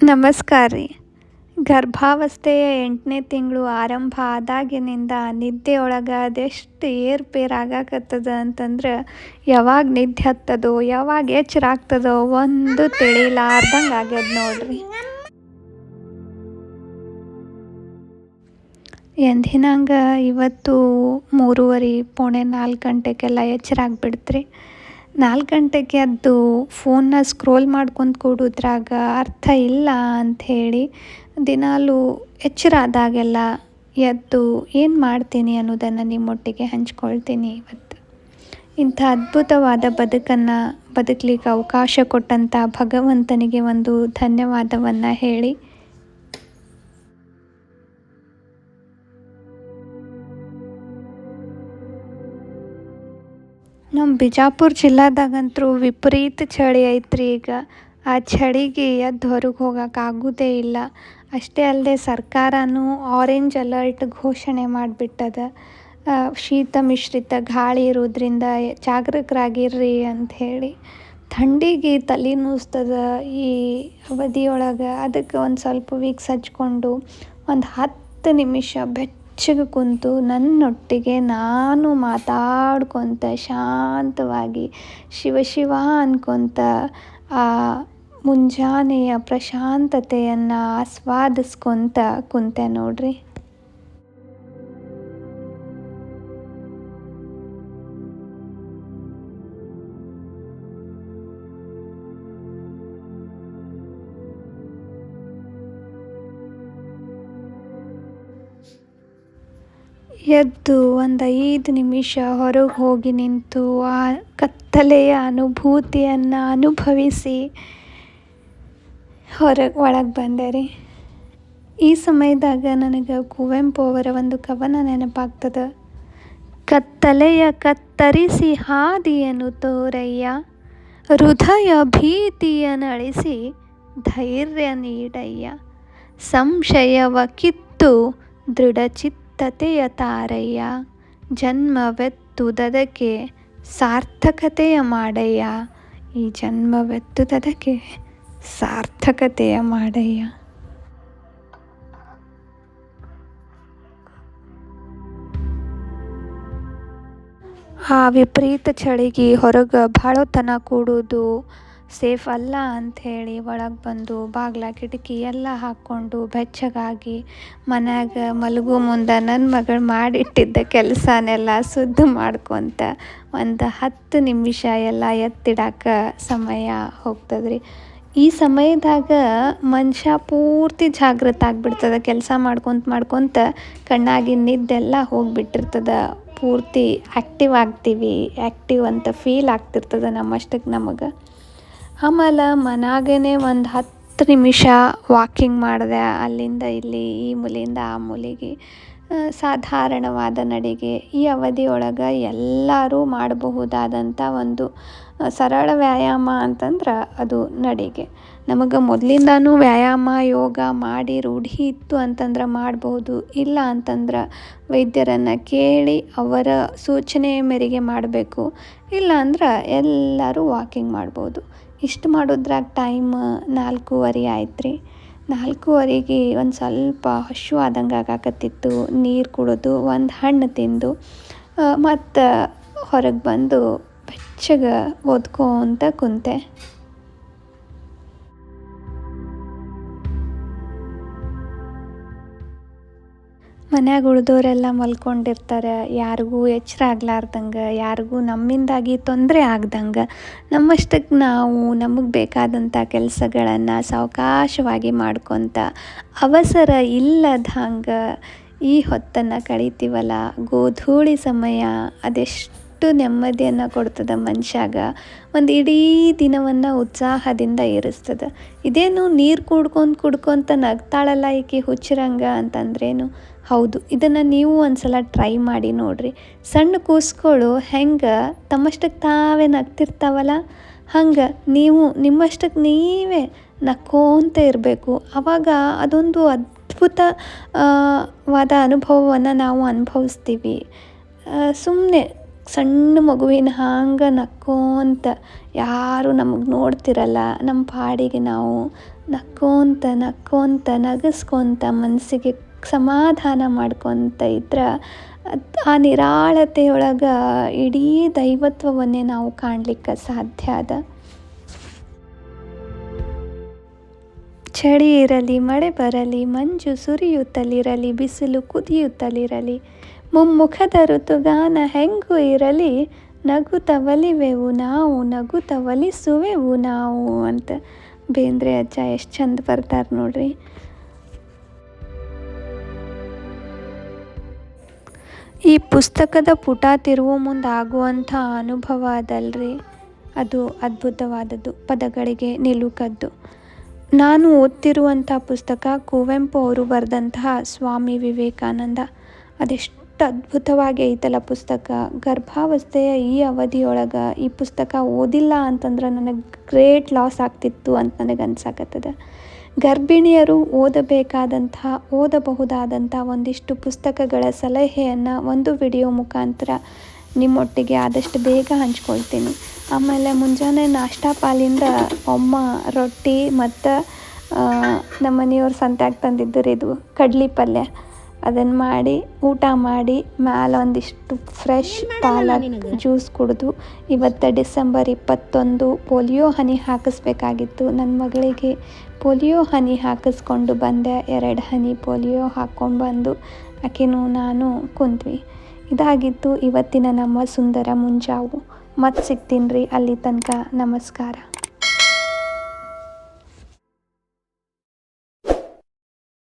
ನಮಸ್ಕಾರ ರೀ. ಗರ್ಭಾವಸ್ಥೆಯ 8ನೇ ತಿಂಗಳು ಆರಂಭ ಆದಾಗಿನಿಂದ ನಿದ್ದೆಯೊಳಗೆ ಅದೆಷ್ಟು ಏರ್ಪೇರು ಆಗಾಕತ್ತದ ಅಂತಂದ್ರೆ ಯಾವಾಗ ನಿದ್ದೆ ಹತ್ತದೋ ಯಾವಾಗ ಎಚ್ಚರ ಆಗ್ತದೋ ಒಂದು ತಿಳಿಲಾರ್ದಂಗೆ ಆಗ್ಯದ ನೋಡ್ರಿ. ಎಂದಿನಂಗ ಇವತ್ತು 3:30 ಪೌಣೆ 4 ಗಂಟೆಗೆಲ್ಲ ಎಚ್ಚರ ಆಗಿಬಿಡ್ತ್ರಿ. 4 ಗಂಟೆಗೆ ಎದ್ದು ಫೋನ್ನ ಸ್ಕ್ರೋಲ್ ಮಾಡ್ಕೊಂತ ಕೂಡೋದ್ರಾಗ ಅರ್ಥ ಇಲ್ಲ ಅಂಥೇಳಿ ದಿನಾಲೂ ಎಚ್ಚರ ಆದಾಗೆಲ್ಲ ಎದ್ದು ಏನು ಮಾಡ್ತೀನಿ ಅನ್ನೋದನ್ನು ನಿಮ್ಮೊಟ್ಟಿಗೆ ಹಂಚ್ಕೊಳ್ತೀನಿ ಇವತ್ತು. ಇಂಥ ಅದ್ಭುತವಾದ ಬದುಕನ್ನು ಬದುಕಲಿಕ್ಕೆ ಅವಕಾಶ ಕೊಟ್ಟಂಥ ಭಗವಂತನಿಗೆ ಒಂದು ಧನ್ಯವಾದವನ್ನು ಹೇಳಿ, ನಮ್ಮ ಬಿಜಾಪುರ ಜಿಲ್ಲಾದಾಗಂತೂ ವಿಪರೀತ ಚಳಿ ಐತ್ರಿ ಈಗ. ಆ ಚಳಿಗೆ ಎದ್ದು ಹೊರಗೆ ಹೋಗೋಕೆ ಆಗೋದೇ ಇಲ್ಲ. ಅಷ್ಟೇ ಅಲ್ಲದೆ ಸರ್ಕಾರನೂ ಆರೆಂಜ್ ಅಲರ್ಟ್ ಘೋಷಣೆ ಮಾಡಿಬಿಟ್ಟದ. ಶೀತ ಮಿಶ್ರಿತ ಗಾಳಿ ಇರೋದ್ರಿಂದ ಜಾಗರೂಕರಾಗಿರ್ರಿ ಅಂಥೇಳಿ. ಥಂಡಿಗೆ ತಲೆ ನುಸ್ತದ ಈ ಅವಧಿಯೊಳಗೆ. ಅದಕ್ಕೆ ಒಂದು ಸ್ವಲ್ಪ ವೀಕ್ಸ್ ಹಚ್ಕೊಂಡು ಒಂದು 10 ನಿಮಿಷ ಬೆಚ್ಚಗೆ ಕುಂತು ನನ್ನೊಟ್ಟಿಗೆ ನಾನು ಮಾತಾಡ್ಕೊತ ಶಾಂತವಾಗಿ ಶಿವ ಶಿವ ಅನ್ಕೊತ ಆ ಮುಂಜಾನೆಯ ಪ್ರಶಾಂತತೆಯನ್ನು ಆಸ್ವಾದಿಸ್ಕೊತ ಕುಂತೆ ನೋಡ್ರಿ. ಎದ್ದು ಒಂದು 5 ನಿಮಿಷ ಹೊರಗೆ ಹೋಗಿ ನಿಂತು ಆ ಕತ್ತಲೆಯ ಅನುಭೂತಿಯನ್ನು ಅನುಭವಿಸಿ ಒಳಗೆ ಬಂದೆ ರೀ. ಈ ಸಮಯದಾಗ ನನಗೆ ಕುವೆಂಪು ಅವರ ಒಂದು ಕವನ ನೆನಪಾಗ್ತದೆ. ಕತ್ತಲೆಯ ಕತ್ತರಿಸಿ ಹಾದಿಯನ್ನು ತೋರಯ್ಯ, ಹೃದಯ ಭೀತಿಯನ್ನಳಿಸಿ ಧೈರ್ಯ ನೀಡಯ್ಯ, ಸಂಶಯವ ಕಿತ್ತು ದೃಢಚಿತ್ತತೆಯ ತಾರಯ್ಯ, ಜನ್ಮವೆತ್ತುದಕ್ಕೆ ಸಾರ್ಥಕತೆಯ ಮಾಡಯ್ಯ, ಈ ಜನ್ಮವೆತ್ತುದಕ್ಕೆ ಸಾರ್ಥಕತೆಯ ಮಾಡಯ್ಯ. ಆ ವಿಪರೀತ ಚಳಿಗೆ ಹೊರಗೆ ಭಾಳೋತನ ಕೂಡೋದು ಸೇಫ್ ಅಲ್ಲ ಅಂಥೇಳಿ ಒಳಗೆ ಬಂದು ಬಾಗ್ಲ ಕಿಟಕಿ ಎಲ್ಲ ಹಾಕ್ಕೊಂಡು ಬೆಚ್ಚಗಾಗಿ ಮನ್ಯಾಗ ಮಲಗೋ ಮುಂದೆ ನನ್ನ ಮಗಳು ಮಾಡಿಟ್ಟಿದ್ದ ಕೆಲಸನೆಲ್ಲ ಸುದ್ದು ಮಾಡ್ಕೊತ ಒಂದು 10 ನಿಮಿಷ ಎಲ್ಲ ಎತ್ತಿಡಕ್ಕೆ ಸಮಯ ಹೋಗ್ತದ್ರಿ. ಈ ಸಮಯದಾಗ ಮನುಷ್ಯ ಪೂರ್ತಿ ಜಾಗೃತ ಆಗಿಬಿಡ್ತದೆ. ಕೆಲಸ ಮಾಡ್ಕೊತ ಕಣ್ಣಾಗಿನ ನಿದ್ದೆಲ್ಲ ಹೋಗಿಬಿಟ್ಟಿರ್ತದೆ. ಪೂರ್ತಿ ಆ್ಯಕ್ಟಿವ್ ಆಗ್ತೀವಿ, ಆ್ಯಕ್ಟಿವ್ ಅಂತ ಫೀಲ್ ಆಗ್ತಿರ್ತದೆ ನಮ್ಮಷ್ಟಕ್ಕೆ ನಮಗೆ. ಆಮೇಲೆ ಮನ್ಯಾಗೇ ಒಂದು 10 ನಿಮಿಷ ವಾಕಿಂಗ್ ಮಾಡಿದೆ. ಅಲ್ಲಿಂದ ಇಲ್ಲಿ, ಈ ಮೂಲೆಯಿಂದ ಆ ಮೂಲೆಗೆ, ಸಾಧಾರಣವಾದ ನಡಿಗೆ. ಈ ಅವಧಿಯೊಳಗೆ ಎಲ್ಲರೂ ಮಾಡಬಹುದಾದಂಥ ಒಂದು ಸರಳ ವ್ಯಾಯಾಮ ಅಂತಂದ್ರೆ ಅದು ನಡಿಗೆ. ನಮಗೆ ಮೊದಲಿಂದನೂ ವ್ಯಾಯಾಮ ಯೋಗ ಮಾಡಿ ರೂಢಿ ಇತ್ತು ಅಂತಂದ್ರೆ ಮಾಡ್ಬೋದು. ಇಲ್ಲ ಅಂತಂದ್ರೆ ವೈದ್ಯರನ್ನು ಕೇಳಿ ಅವರ ಸೂಚನೆ ಮೇರೆಗೆ ಮಾಡಬೇಕು. ಇಲ್ಲ ಅಂದ್ರೆ ಎಲ್ಲರೂ ವಾಕಿಂಗ್ ಮಾಡ್ಬೋದು. ಇಷ್ಟು ಮಾಡೋದ್ರಾಗ ಟೈಮ್ 4:30 ಆಯ್ತು ರೀ. 4:30ಗೆ ಒಂದು ಸ್ವಲ್ಪ ಹಶು ಆದಂಗೆ ಆಗಾಕತ್ತಿತ್ತು. ನೀರು ಕುಡಿದು ಒಂದು ಹಣ್ಣು ತಿಂದು ಮತ್ತು ಹೊರಗೆ ಬಂದು ಬೆಚ್ಚಗೆ ಓದ್ಕೊತ ಕುಂತೆ. ಮನ್ಯಾಗ ಉಳಿದವರೆಲ್ಲ ಮಲ್ಕೊಂಡಿರ್ತಾರೆ. ಯಾರಿಗೂ ಎಚ್ಚರ ಆಗ್ಲಾರ್ದಂಗೆ, ಯಾರಿಗೂ ನಮ್ಮಿಂದಾಗಿ ತೊಂದರೆ ಆಗ್ದಂಗೆ ನಮ್ಮಷ್ಟಕ್ಕೆ ನಾವು ನಮಗೆ ಬೇಕಾದಂಥ ಕೆಲಸಗಳನ್ನು ಸಾವಕಾಶವಾಗಿ ಮಾಡ್ಕೊತ ಅವಸರ ಇಲ್ಲದಂಗೆ ಈ ಹೊತ್ತನ್ನು ಕಳೀತೀವಲ್ಲ. ಗೋಧೂಳಿ ಸಮಯ ಅದೆಷ್ಟು ನೆಮ್ಮದಿಯನ್ನು ಕೊಡ್ತದೆ ಮನುಷ್ಯಾಗ. ಒಂದು ಇಡೀ ದಿನವನ್ನು ಉತ್ಸಾಹದಿಂದ ಇರಿಸ್ತದೆ. ಇದೇನು ನೀರು ಕುಡ್ಕೊತ ನಗ್ತಾಳಲ್ಲ ಈಕೆ ಹುಚ್ಚರಂಗೆ ಅಂತಂದ್ರೇನು? ಹೌದು, ಇದನ್ನು ನೀವು ಒಂದು ಸಲ ಟ್ರೈ ಮಾಡಿ ನೋಡಿರಿ. ಸಣ್ಣ ಕೂಸುಗಳು ಹೆಂಗೆ ತಮ್ಮಷ್ಟಕ್ಕೆ ತಾವೇ ನಗ್ತಿರ್ತಾವಲ್ಲ, ಹಂಗೆ ನೀವು ನಿಮ್ಮಷ್ಟಕ್ಕೆ ನೀವೇ ನಕ್ಕೋತ ಇರಬೇಕು. ಆವಾಗ ಅದೊಂದು ಅದ್ಭುತವಾದ ಅನುಭವವನ್ನು ನಾವು ಅನುಭವಿಸ್ತೀವಿ. ಸುಮ್ಮನೆ ಸಣ್ಣ ಮಗುವಿನ ಹಾಂಗೆ ನಕ್ಕೋಂತ, ಯಾರು ನಮಗೆ ನೋಡ್ತಿರಲ್ಲ, ನಮ್ಮ ಪಾಡಿಗೆ ನಾವು ನಕ್ಕೋಂತ ನಕ್ಕೋಂತ ನಗಿಸ್ಕೊತ ಮನಸ್ಸಿಗೆ ಸಮಾಧಾನ ಮಾಡ್ಕೊತ ಇದ್ರೆ ಆ ನಿರಾಳತೆಯೊಳಗೆ ಇಡೀ ದೈವತ್ವವನ್ನೇ ನಾವು ಕಾಣಲಿಕ್ಕೆ ಸಾಧ್ಯ ಅದ. ಚಳಿ ಇರಲಿ, ಮಳೆ ಬರಲಿ, ಮಂಜು ಸುರಿಯುತ್ತಲಿರಲಿ, ಬಿಸಿಲು ಕುದಿಯುತ್ತಲಿರಲಿ, ಮುಮ್ಮುಖದ ಋತುಗಾನ ಹೆಂಗೂ ಇರಲಿ, ನಗುತ್ತ ಒಲಿವೆವು ನಾವು, ನಗುತ್ತ ಒಲಿಸುವೆವು ನಾವು ಅಂತ ಬೇಂದ್ರೆ ಅಜ್ಜ ಎಷ್ಟು ಚಂದ ಬರ್ತಾರೆ ನೋಡ್ರಿ. ಈ ಪುಸ್ತಕದ ಪುಟ ತಿರುವು ಮುಂದೆ ಆಗುವಂಥ ಅನುಭವ ಅದಲ್ರಿ, ಅದು ಅದ್ಭುತವಾದದ್ದು, ಪದಗಳಿಗೆ ನಿಲುಕದ್ದು. ನಾನು ಓದ್ತಿರುವಂಥ ಪುಸ್ತಕ ಕುವೆಂಪು ಅವರು ಬರೆದಂತಹ ಸ್ವಾಮಿ ವಿವೇಕಾನಂದ. ಅದೆಷ್ಟು ಅದ್ಭುತವಾಗಿ ಐತಲ್ಲ ಪುಸ್ತಕ. ಗರ್ಭಾವಸ್ಥೆಯ ಈ ಅವಧಿಯೊಳಗೆ ಈ ಪುಸ್ತಕ ಓದಿಲ್ಲ ಅಂತಂದ್ರೆ ನನಗೆ ಗ್ರೇಟ್ ಲಾಸ್ ಆಗ್ತಿತ್ತು ಅಂತ ನನಗೆ ಅನ್ಸಾಕತ್ತದ. ಗರ್ಭಿಣಿಯರು ಓದಬಹುದಾದಂಥ ಒಂದಿಷ್ಟು ಪುಸ್ತಕಗಳ ಸಲಹೆಯನ್ನು ಒಂದು ವಿಡಿಯೋ ಮುಖಾಂತರ ನಿಮ್ಮೊಟ್ಟಿಗೆ ಆದಷ್ಟು ಬೇಗ ಹಂಚ್ಕೊಳ್ತೀನಿ. ಆಮೇಲೆ ಮುಂಜಾನೆ ನಾಷ್ಟಾ ಪಾಲಿಂದ ಅಮ್ಮ ರೊಟ್ಟಿ ಮತ್ತು ನಮ್ಮ ಮನೆಯವ್ರು ಸಂತ್ಯಾಗ ತಂದಿದ್ದರು ಇದು ಕಡ್ಲಿ ಪಲ್ಯ, ಅದನ್ನು ಮಾಡಿ ಊಟ ಮಾಡಿ ಮ್ಯಾಲೆ ಒಂದಿಷ್ಟು ಫ್ರೆಶ್ ಪಾಲಕ್ ಜ್ಯೂಸ್ ಕುಡಿದು, ಇವತ್ತು ಡಿಸೆಂಬರ್ 21 ಪೋಲಿಯೋ ಹನಿ ಹಾಕಿಸ್ಬೇಕಾಗಿತ್ತು. ನನ್ನ ಮಗಳಿಗೆ ಪೋಲಿಯೋ ಹನಿ ಹಾಕಿಸ್ಕೊಂಡು ಬಂದೆ. 2 ಹನಿ ಪೋಲಿಯೋ ಹಾಕ್ಕೊಂಡು ಬಂದು ಆಕೆನೂ ನಾನು ಕುಂತ್ವಿ. ಇದಾಗಿತ್ತು ಇವತ್ತಿನ ನಮ್ಮ ಸುಂದರ ಮುಂಜಾವು. ಮತ್ತೆ ಸಿಗ್ತೀನಿ ರೀ, ಅಲ್ಲಿ ತನಕ ನಮಸ್ಕಾರ.